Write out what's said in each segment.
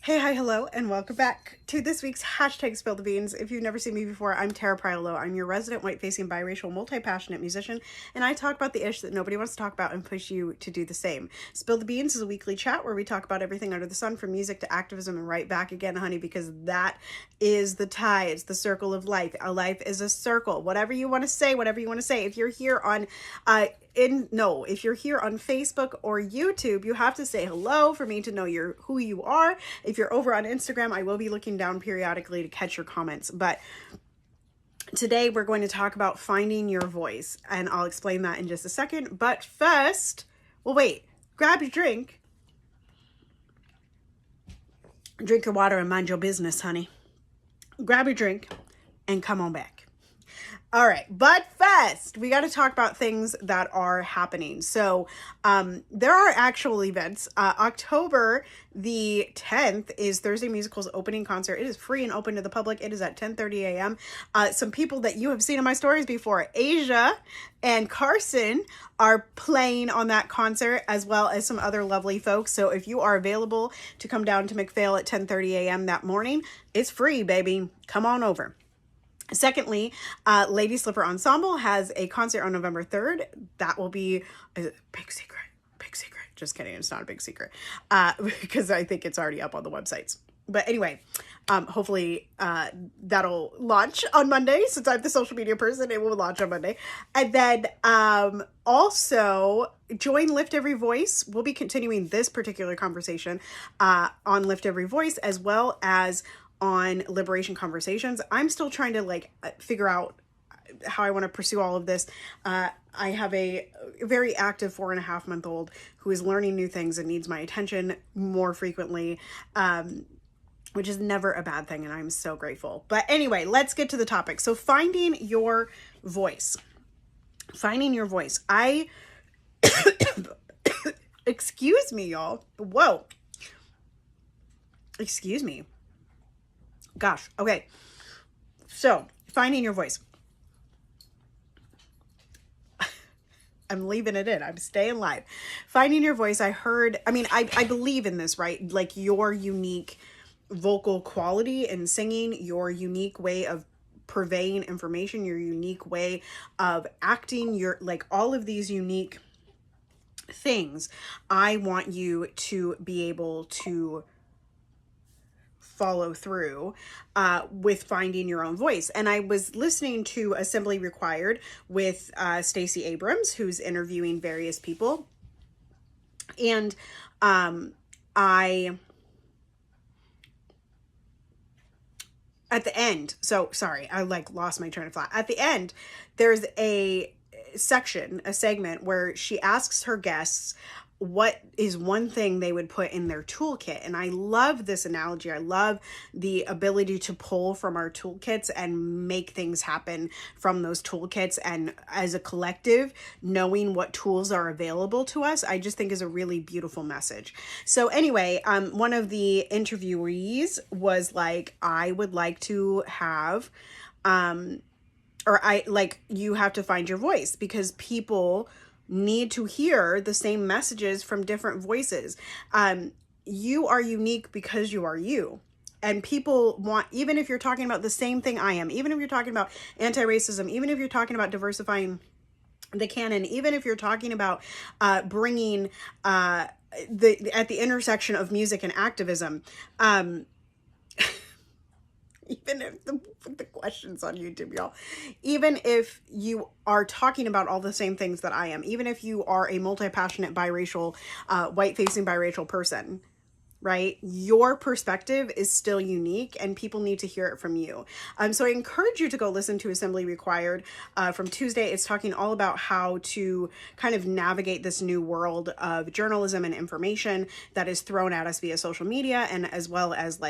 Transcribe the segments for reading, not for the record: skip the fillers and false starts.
Hey, hi, hello, and welcome back to this week's hashtag Spill the Beans. If you've never seen me before, I'm Tara Priolo. I'm your resident white-facing biracial multi-passionate musician, and I talk about the ish that nobody wants to talk about and push you to do the same. Spill the Beans is a weekly chat where we talk about everything under the sun, from music to activism, and right back again, honey, because that is the tie. It's the circle of life. A life is a circle. Whatever you want to say, whatever you want to say. If you're here on if you're here on Facebook or YouTube, you have to say hello for me to know who you are. If you're over on Instagram, I will be looking down periodically to catch your comments. But today we're going to talk about finding your voice, and I'll explain that in just a second. But first, grab your drink, drink your water, and mind your business, honey. Grab your drink and come on back. All right, but first, we got to talk about things that are happening. So there are actual events. October the 10th is Thursday Musical's opening concert. It is free and open to the public. It is at 10:30 a.m. Some people that you have seen in my stories before, Asia and Carson, are playing on that concert, as well as some other lovely folks. So if you are available to come down to McPhail at 10:30 a.m. that morning, it's free, baby. Come on over. Secondly, Lady Slipper Ensemble has a concert on November 3rd. That will be a big secret. Just kidding. It's not a big secret because I think it's already up on the websites. But anyway, hopefully that'll launch on Monday. Since I'm the social media person, it will launch on Monday. And then also join Lift Every Voice. We'll be continuing this particular conversation on Lift Every Voice, as well as on Liberation Conversations. I'm still trying to figure out how I want to pursue all of this. I have a very active 4.5-month-old who is learning new things and needs my attention more frequently, which is never a bad thing, and I'm so grateful. But anyway, let's get to the topic. So finding your voice. Finding your voice. Excuse me, y'all. Whoa. Excuse me. Gosh. Okay. So, finding your voice. I'm leaving it in. I'm staying live. Finding your voice. I believe in this, right? Like your unique vocal quality in singing, your unique way of purveying information, your unique way of acting, all of these unique things. I want you to be able to follow through with finding your own voice. And I was listening to Assembly Required with Stacey Abrams, who's interviewing various people. And at the end, so sorry, I lost my train of thought. At the end, there's a segment where she asks her guests what is one thing they would put in their toolkit. And I love this analogy. I love the ability to pull from our toolkits and make things happen from those toolkits. And as a collective, knowing what tools are available to us, I just think is a really beautiful message. So anyway, one of the interviewees was like, I would like to have, you have to find your voice, because people need to hear the same messages from different voices. You are unique because you are you. And people want, even if you're talking about the same thing I am, even if you're talking about anti-racism, even if you're talking about diversifying the canon, even if you're talking about bringing at the intersection of music and activism, even if the questions on YouTube, y'all, even if you are talking about all the same things that I am, even if you are a multi-passionate biracial, white-facing biracial person, right? Your perspective is still unique, and people need to hear it from you. So I encourage you to go listen to Assembly Required from Tuesday. It's talking all about how to kind of navigate this new world of journalism and information that is thrown at us via social media, and as well as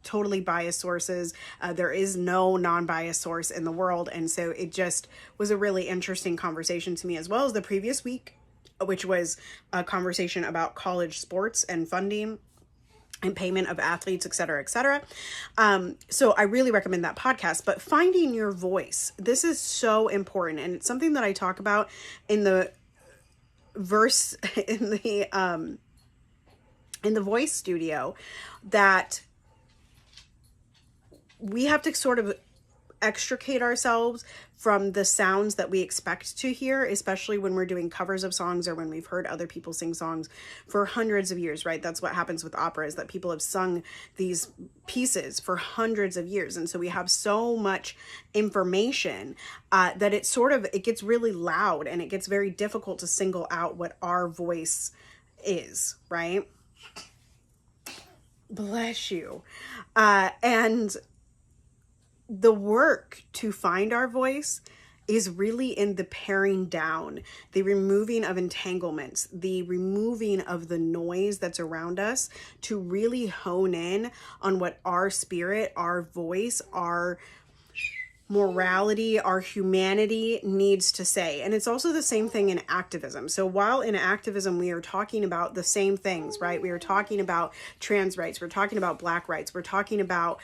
totally biased sources. There is no non-biased source in the world. And so it just was a really interesting conversation to me, as well as the previous week, which was a conversation about college sports and funding and payment of athletes, et cetera, et cetera. So I really recommend that podcast. But finding your voice, this is so important. And it's something that I talk about in the verse, in the in the voice studio that we have to sort of extricate ourselves from the sounds that we expect to hear, especially when we're doing covers of songs or when we've heard other people sing songs for hundreds of years, right? That's what happens with opera, is that people have sung these pieces for hundreds of years. And so we have so much information that it gets really loud, and it gets very difficult to single out what our voice is, right? Bless you. And the work to find our voice is really in the paring down, the removing of entanglements, the removing of the noise that's around us, to really hone in on what our spirit, our voice, our morality, our humanity needs to say. And it's also the same thing in activism. So while in activism we are talking about the same things, right? We are talking about trans rights, we're talking about Black rights, we're talking about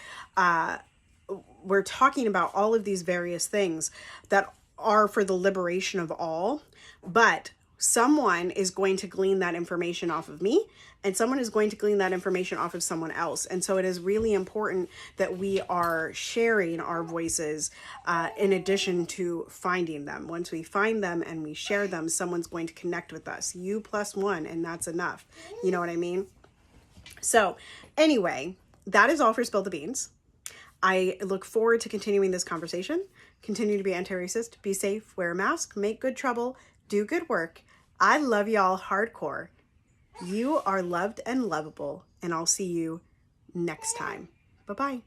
all of these various things that are for the liberation of all, but someone is going to glean that information off of me, and someone is going to glean that information off of someone else. And so it is really important that we are sharing our voices in addition to finding them. Once we find them and we share them, someone's going to connect with us. You plus one, and that's enough. You know what I mean? So anyway, that is all for Spill the Beans. I look forward to continuing this conversation. Continue to be anti-racist, be safe, wear a mask, make good trouble, do good work. I love y'all hardcore. You are loved and lovable, and I'll see you next time. Bye-bye.